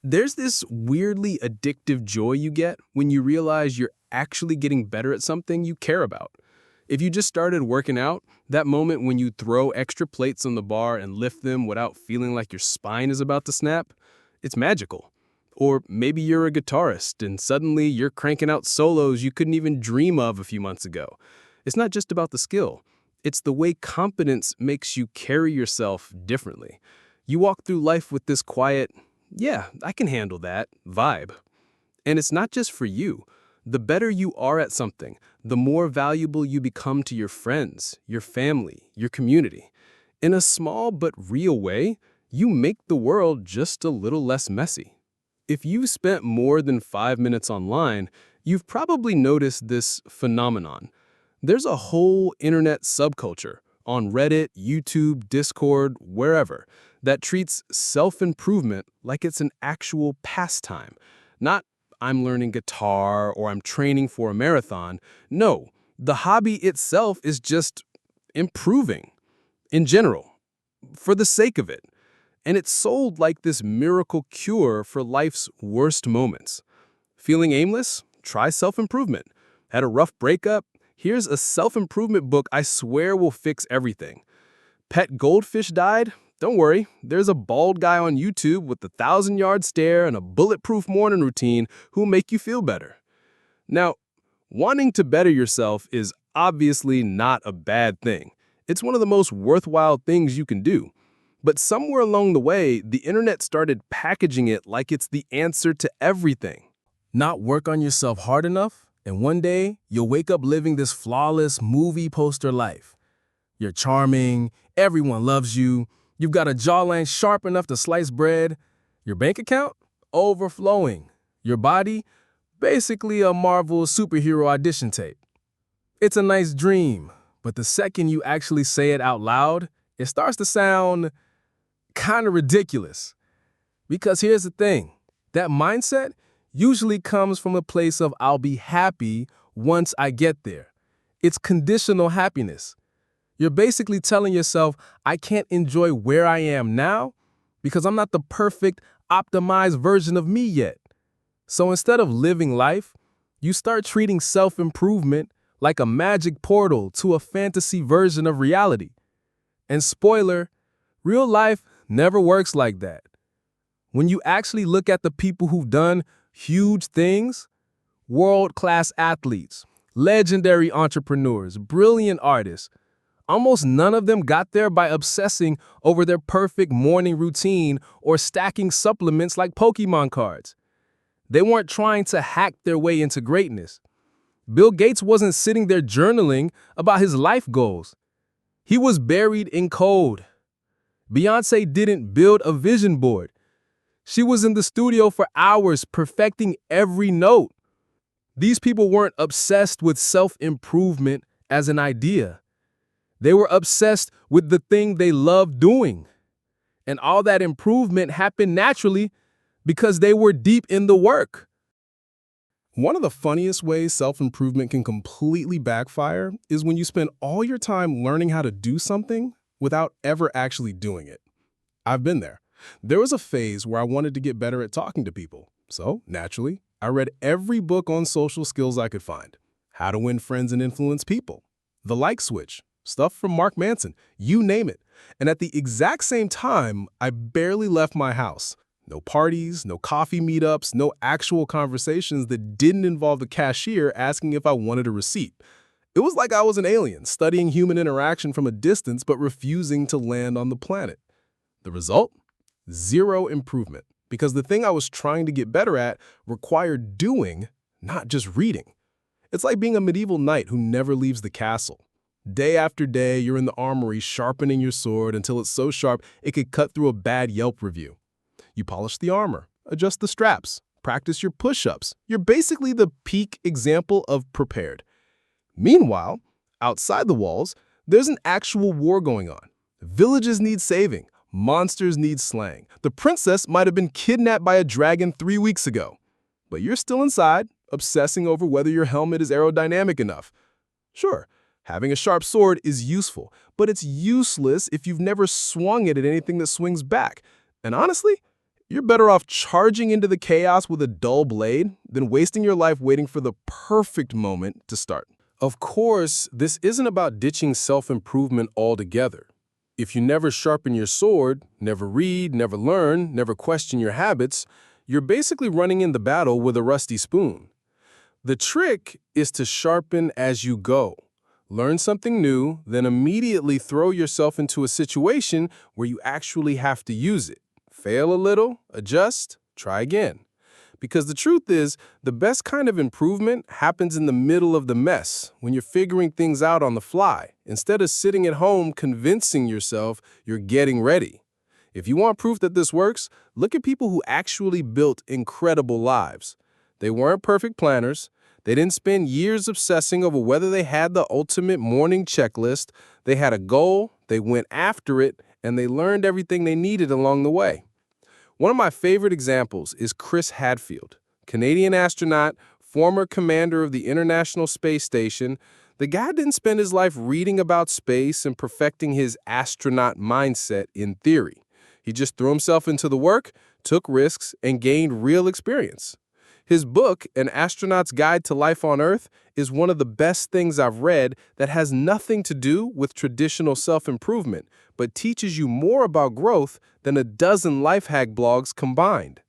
There's this weirdly addictive joy you get when you realize you're actually getting better at something you care about. If you just started working out, that moment when you throw extra plates on the bar and lift them without feeling like your spine is about to snap, it's magical. Or maybe you're a guitarist and suddenly you're cranking out solos you couldn't even dream of a few months ago. It's not just about the skill. It's the way confidence makes you carry yourself differently. You walk through life with this quiet, yeah, I can handle that vibe. And it's not just for you. The better you are at something, the more valuable you become to your friends, your family, your community. In a small but real way, you make the world just a little less messy. If you've spent more than 5 minutes online, you've probably noticed this phenomenon. There's a whole internet subculture on Reddit, YouTube, Discord, wherever, that treats self-improvement like it's an actual pastime. Not, I'm learning guitar or I'm training for a marathon. No, the hobby itself is just improving in general, for the sake of it. And it's sold like this miracle cure for life's worst moments. Feeling aimless? Try self-improvement. Had a rough breakup? Here's a self-improvement book I swear will fix everything. Pet goldfish died? Don't worry, there's a bald guy on YouTube with a 1,000-yard stare and a bulletproof morning routine who'll make you feel better. Now, wanting to better yourself is obviously not a bad thing. It's one of the most worthwhile things you can do. But somewhere along the way, the internet started packaging it like it's the answer to everything. Not work on yourself hard enough, and one day you'll wake up living this flawless movie poster life. You're charming, everyone loves you, you've got a jawline sharp enough to slice bread, your bank account overflowing, your body basically a Marvel superhero audition tape. It's a nice dream, but the second you actually say it out loud, it starts to sound kind of ridiculous. Because here's the thing, that mindset usually comes from a place of I'll be happy once I get there. It's conditional happiness. You're basically telling yourself, I can't enjoy where I am now because I'm not the perfect, optimized version of me yet. So instead of living life, you start treating self-improvement like a magic portal to a fantasy version of reality. And spoiler, real life never works like that. When you actually look at the people who've done huge things, world-class athletes, legendary entrepreneurs, brilliant artists, almost none of them got there by obsessing over their perfect morning routine or stacking supplements like Pokemon cards. They weren't trying to hack their way into greatness. Bill Gates wasn't sitting there journaling about his life goals. He was buried in code. Beyoncé didn't build a vision board. She was in the studio for hours perfecting every note. These people weren't obsessed with self-improvement as an idea. They were obsessed with the thing they loved doing. And all that improvement happened naturally because they were deep in the work. One of the funniest ways self-improvement can completely backfire is when you spend all your time learning how to do something without ever actually doing it. I've been there. There was a phase where I wanted to get better at talking to people. So, naturally, I read every book on social skills I could find. How to Win Friends and Influence People, The Like Switch, stuff from Mark Manson, you name it. And at the exact same time, I barely left my house. No parties, no coffee meetups, no actual conversations that didn't involve the cashier asking if I wanted a receipt. It was like I was an alien, studying human interaction from a distance but refusing to land on the planet. The result? Zero improvement, because the thing I was trying to get better at required doing, not just reading. It's like being a medieval knight who never leaves the castle. Day after day, you're in the armory sharpening your sword until it's so sharp it could cut through a bad Yelp review. You polish the armor, adjust the straps, practice your push-ups. You're basically the peak example of prepared. Meanwhile, outside the walls, there's an actual war going on. Villages need saving. Monsters need slaying. The princess might have been kidnapped by a dragon 3 weeks ago. But you're still inside, obsessing over whether your helmet is aerodynamic enough. Sure, having a sharp sword is useful, but it's useless if you've never swung it at anything that swings back. And honestly, You're better off charging into the chaos with a dull blade than wasting your life waiting for the perfect moment to start. Of course, this isn't about ditching self-improvement altogether. If you never sharpen your sword, never read, never learn, never question your habits, you're basically running in the battle with a rusty spoon. The trick is to sharpen as you go. Learn something new, then immediately throw yourself into a situation where you actually have to use it. Fail a little, adjust, try again. Because the truth is, the best kind of improvement happens in the middle of the mess, when you're figuring things out on the fly, instead of sitting at home convincing yourself you're getting ready. If you want proof that this works, look at people who actually built incredible lives. They weren't perfect planners. They didn't spend years obsessing over whether they had the ultimate morning checklist. They had a goal, they went after it, and they learned everything they needed along the way. One of my favorite examples is Chris Hadfield, Canadian astronaut, former commander of the International Space Station. The guy didn't spend his life reading about space and perfecting his astronaut mindset in theory. He just threw himself into the work, took risks, and gained real experience. His book, An Astronaut's Guide to Life on Earth, is one of the best things I've read that has nothing to do with traditional self-improvement, but teaches you more about growth than a dozen life hack blogs combined.